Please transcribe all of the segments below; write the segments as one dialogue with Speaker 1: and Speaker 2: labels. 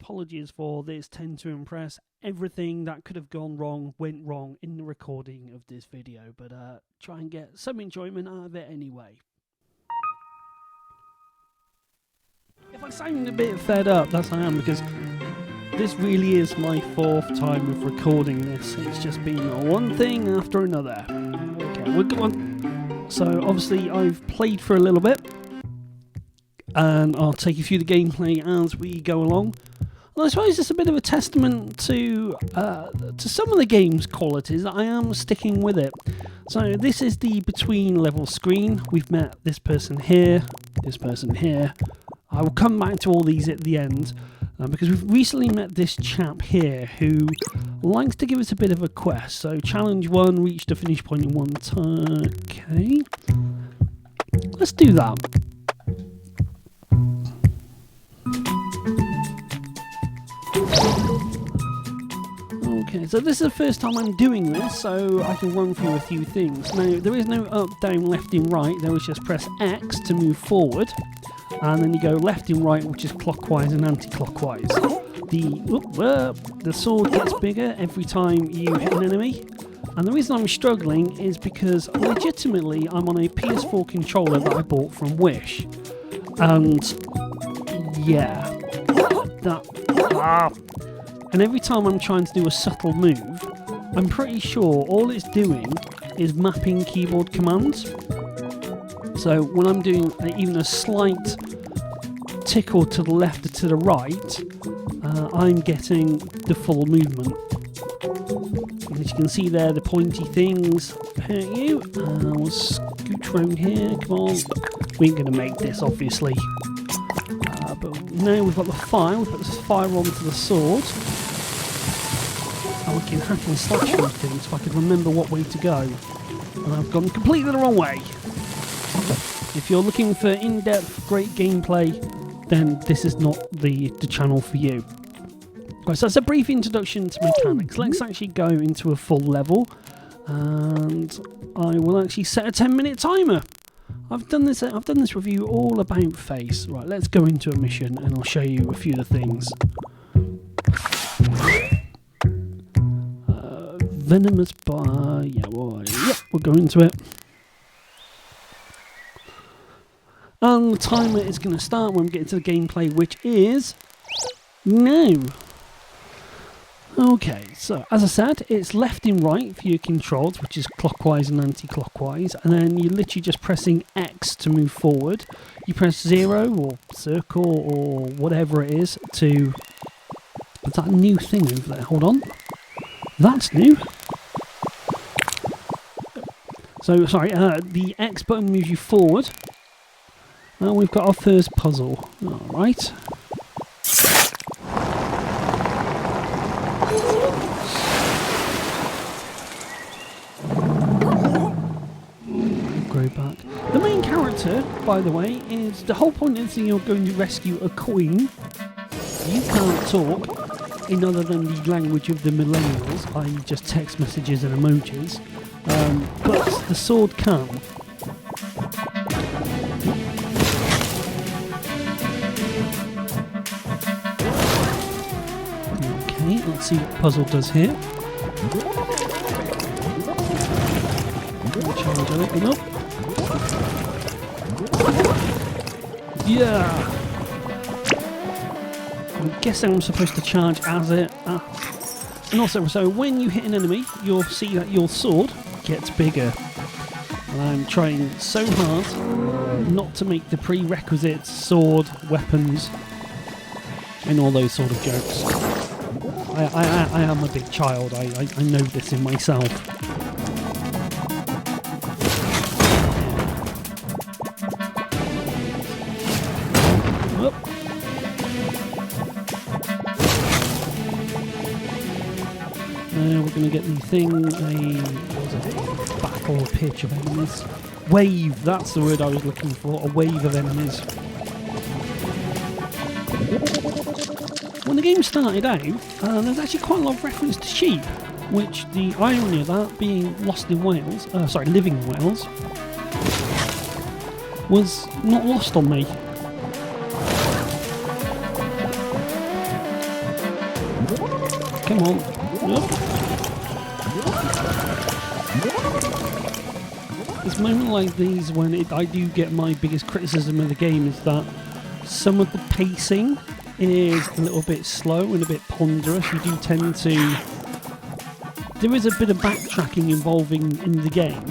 Speaker 1: apologies for this. Tend to impress. Everything that could have gone wrong went wrong in the recording of this video, but try and get some enjoyment out of it anyway. If I sound a bit fed up, that's I am, because this really is my 4th time of recording this. It's just been one thing after another. Okay, we'll go on. So obviously I've played for a little bit, and I'll take you through the gameplay as we go along. And I suppose it's a bit of a testament to some of the game's qualities that I am sticking with it. So this is the between level screen. We've met this person here, this person here. I will come back to all these at the end, because we've recently met this chap here who likes to give us a bit of a quest. So challenge 1, reach the finish point in 1 time. Okay, let's do that. Okay, so this is the first time I'm doing this, so I can run through a few things. Now, there is no up, down, left and right. There is just press X to move forward, and then you go left and right, which is clockwise and anti-clockwise. The sword gets bigger every time you hit an enemy, and the reason I'm struggling is because legitimately I'm on a PS4 controller that I bought from Wish, and yeah, and every time I'm trying to do a subtle move, I'm pretty sure all it's doing is mapping keyboard commands. So when I'm doing even a slight tickle to the left or to the right, I'm getting the full movement. And as you can see there, the pointy things hurt you. We'll scooch around here, come on. We ain't going to make this, obviously. But now we've got the fire, we put this fire onto the sword. And we can hack and slash through things if I can remember what way to go. And I've gone completely the wrong way. If you're looking for in-depth, great gameplay, then this is not the channel for you. Right, so that's a brief introduction to mechanics. Let's actually go into a full level, and I will actually set a 10-minute timer. I've done this review all about face. Right, let's go into a mission, and I'll show you a few of the things. Venomous bar, yeah, well, yep, we'll go into it. And the timer is going to start when we get into the gameplay, which is now. Okay, so as I said, it's left and right for your controls, which is clockwise and anti-clockwise, and then you're literally just pressing X to move forward. You press 0 or circle or whatever it is to... What's that new thing over there? Hold on. That's new. So, sorry, the X button moves you forward. Now we've got our first puzzle. Alright. Go back. The main character, by the way, is the whole point is you're going to rescue a queen. You can't talk in other than the language of the millennials, i.e. just text messages and emojis. But the sword can. Okay, let's see what the puzzle does here. Charge open up. Yeah! I'm guessing I'm supposed to charge as it. And also, so when you hit an enemy, you'll see that your sword gets bigger. And I'm trying so hard not to make the prerequisites, sword, weapons, and all those sort of jokes. I am a big child, I know this in myself. Whoop. Now we're going to get the thing, a battle pitch of enemies. Wave, that's the word I was looking for, a wave of enemies. When the game started out, there's actually quite a lot of reference to sheep, which the irony of that being lost in Wales, living in Wales, was not lost on me. Come on. It's moments like these when I do get my biggest criticism of the game is that some of the pacing is a little bit slow and a bit ponderous. You do tend to... There is a bit of backtracking involving in the game.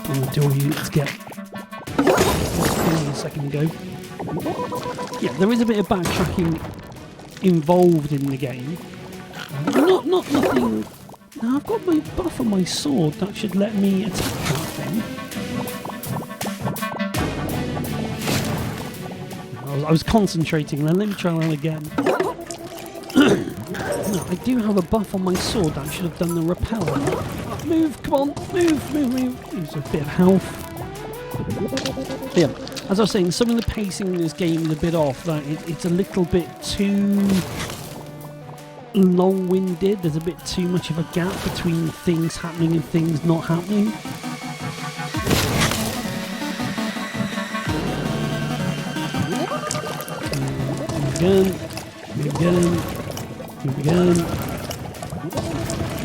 Speaker 1: I'm going to get... a second ago. Yeah, there is a bit of backtracking involved in the game. Not nothing... Now I've got my buff on my sword, that should let me attack that thing. I was concentrating then, let me try that again. No, I do have a buff on my sword, that should have done the repeller. Move, come on, move. Use a bit of health. But yeah, as I was saying, some of the pacing in this game is a bit off, that it's a little bit too long-winded. There's a bit too much of a gap between things happening and things not happening. Move again.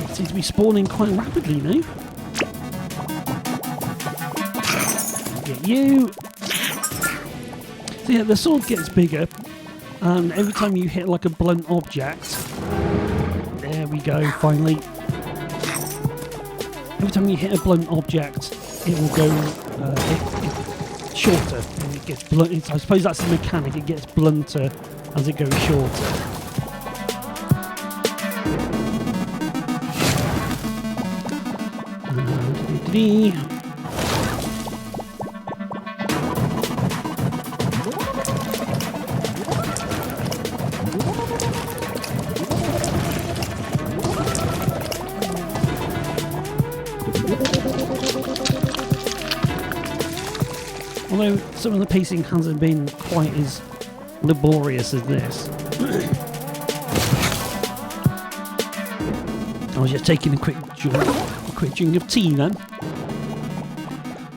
Speaker 1: It seems to be spawning quite rapidly now. Get you. So yeah, the sword gets bigger, and every time you hit like a blunt object, there we go, finally. Every time you hit a blunt object, it will go shorter, and it gets blunt. I suppose that's the mechanic, it gets blunter as it goes shorter. Although some of the pacing hasn't been quite as laborious as this. I was just taking a quick drink of tea then.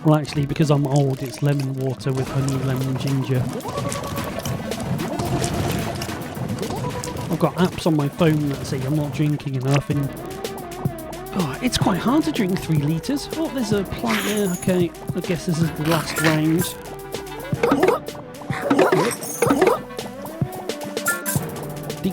Speaker 1: Well, actually, because I'm old, it's lemon water with honey, lemon and ginger. I've got apps on my phone that say I'm not drinking enough, and it's quite hard to drink 3 litres. Oh, there's a plant there. Okay, I guess this is the last round. The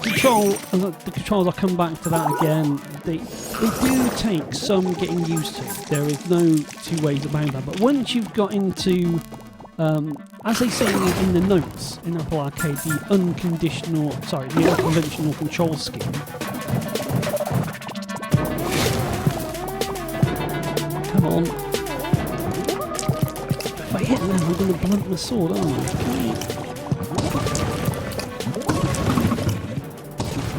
Speaker 1: controls, I'll come back to that again. They do take some getting used to. There is no two ways about that. But once you've got into, as they say in the notes in Apple Arcade, the unconventional control scheme. Come on. If I hit them, I'm going to blunt the sword, aren't I?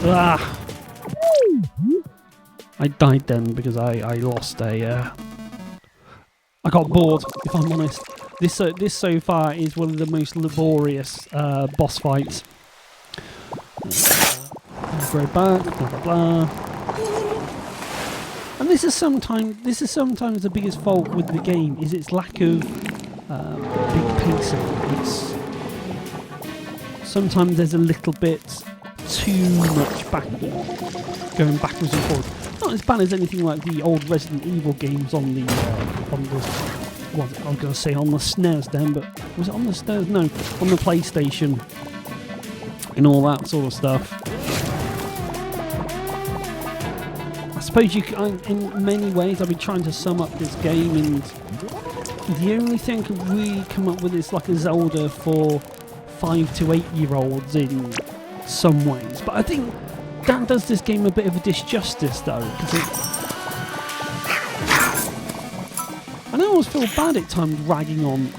Speaker 1: Ah! I died then because I lost a... I got bored, if I'm honest. This so far is one of the most laborious boss fights. Go back, blah blah blah. And this is sometimes the biggest fault with the game, is its lack of big pacing. Sometimes there's a little bit too much going backwards and forwards. Not as bad as anything like the old Resident Evil games on the what I was going to say on the SNES then, but was it on the SNES? No, on the PlayStation and all that sort of stuff. I suppose you can, in many ways, I've been trying to sum up this game, and the only thing I can really come up with is like a Zelda for 5 to 8 year olds in some ways. But I think that does this game a bit of a disjustice though, because I always feel bad at times ragging on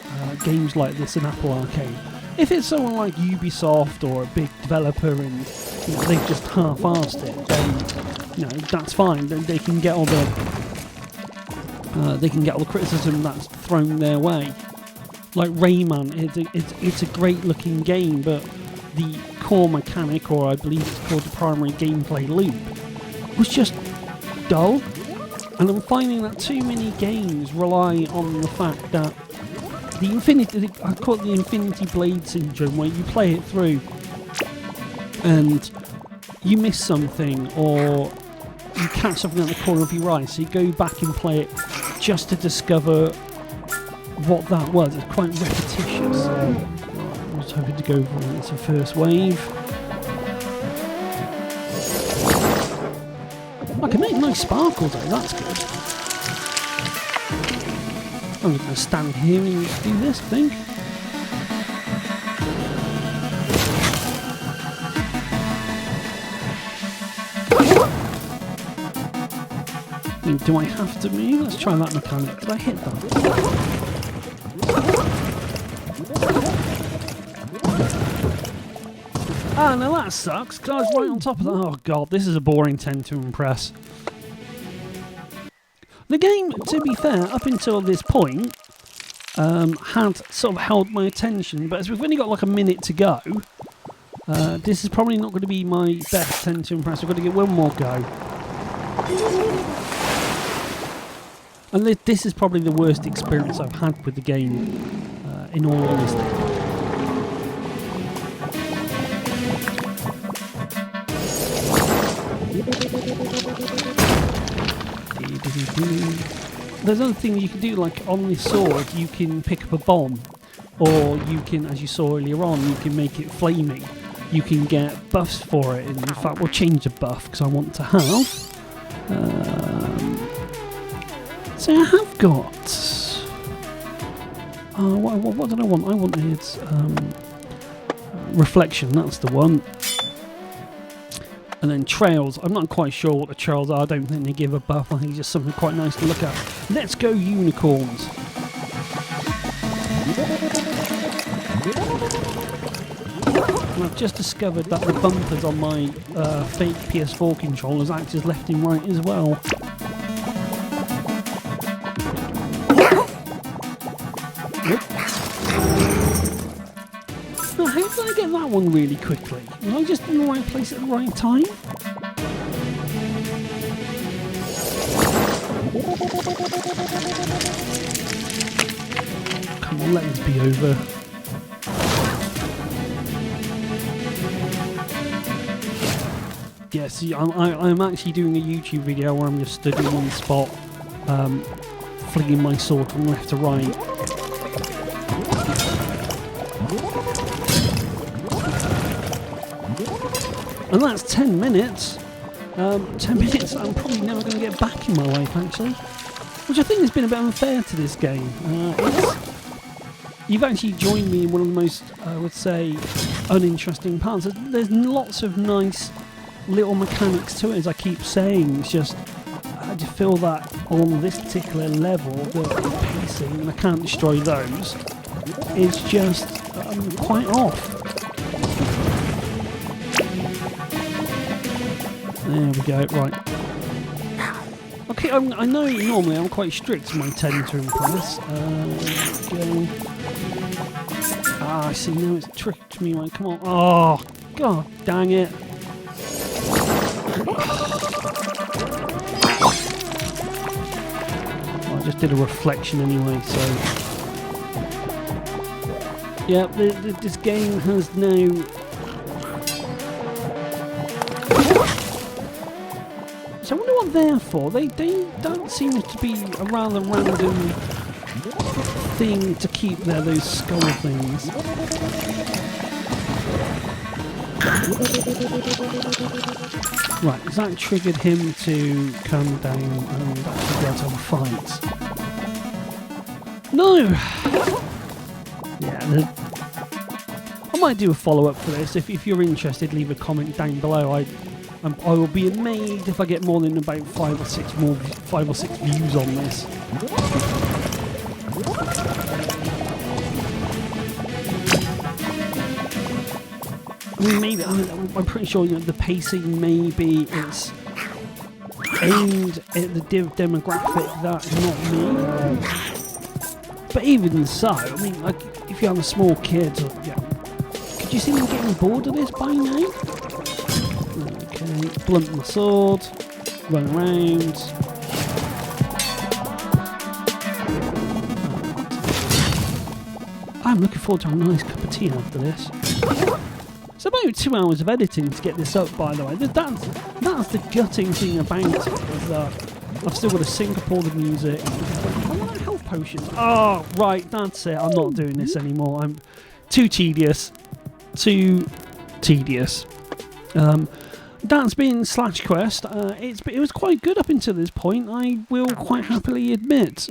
Speaker 1: games like this in Apple Arcade. If it's someone like Ubisoft or a big developer and they've just half-arsed it, then that's fine. Then they can get all the criticism that's thrown their way. Like Rayman, it's a great looking game, but the core mechanic, or I believe it's called the primary gameplay loop, was just dull. And I'm finding that too many games rely on the fact that I call it the Infinity Blade syndrome, where you play it through and you miss something or you catch something at the corner of your eye, so you go back and play it just to discover what that was. It's quite repetitious. I was hoping to go for it's a first wave. I can make nice sparkles though, that's good. I'm just going to stand here and do this, I think. Do I have to move? Let's try that mechanic. Did I hit that? Ah, now that sucks, because I was right on top of that. Oh god, this is a boring 10 to impress. The game, to be fair, up until this point, had sort of held my attention, but as we've only got like a minute to go, this is probably not going to be my best 10 to impress. We've got to get one more go. And this is probably the worst experience I've had with the game, in all honesty. There's another thing you can do, like on this sword, you can pick up a bomb, or you can, as you saw earlier on, you can make it flamey. You can get buffs for it, and in fact we'll change the buff because I want to have. So I have got. What did I want? I wanted reflection. That's the one. And then trails. I'm not quite sure what the trails are. I don't think they give a buff. I think it's just something quite nice to look at. Let's go unicorns. And I've just discovered that the bumpers on my fake PS4 controllers act as left and right as well. Now, how did I get that one really quickly? Was I just in the right place at the right time? Come on, let this be over. Yeah, see, I'm actually doing a YouTube video where I'm just stood in one spot, flinging my sword from left to right. And that's 10 minutes. 10 minutes I'm probably never going to get back in my life, actually. Which I think has been a bit unfair to this game. You've actually joined me in one of the most, I would say, uninteresting parts. There's lots of nice little mechanics to it, as I keep saying. It's just, I just feel that on this particular level, the pacing, and I can't destroy those, is just quite off. There we go, right. Okay, I know normally I'm quite strict in my 10 to impress. Go. Ah, I see, now it's tricked me, right, come on. Oh, god dang it. Well, I just did a reflection anyway, so... Yeah, this game has now... So I wonder what they're for. They don't seem to be a rather random thing to keep there, those skull things. Right, has that triggered him to come down and actually be able to have a fight? No! Yeah, I might do a follow-up for this. If you're interested, leave a comment down below. I will be amazed if I get more than about 5 or 6 views on this. I mean, maybe I'm pretty sure the pacing maybe is aimed at the demographic that's not me. But even so, I mean, like if you have a small kid, could you see them getting bored of this by now? Okay, blunt my sword, run around. I'm looking forward to a nice cup of tea after this. It's about 2 hours of editing to get this up, by the way. That's the gutting thing about it, is that I've still got to sync up all the music. I want health potions. Oh, right, that's it. I'm not doing this anymore. I'm too tedious. Too tedious. That's been Slashquest. It was quite good up until this point, I will quite happily admit.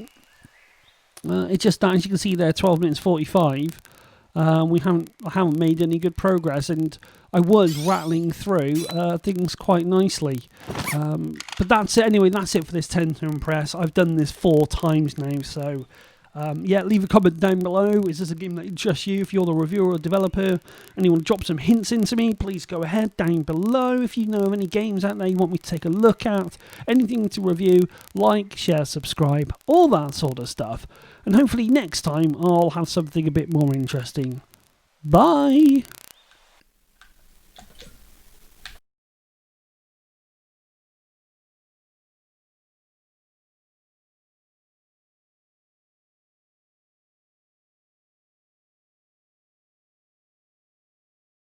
Speaker 1: It's just that, as you can see there, 12 minutes 45. I haven't made any good progress, and I was rattling through things quite nicely. But that's it anyway. That's it for this 10 to impress. I've done this 4 times now, so yeah, leave a comment down below. Is this a game that interests you? If you're the reviewer or developer and you want to drop some hints into me, please go ahead down below. If you know of any games out there you want me to take a look at, anything to review, like, share, subscribe, all that sort of stuff. And hopefully next time I'll have something a bit more interesting. Bye!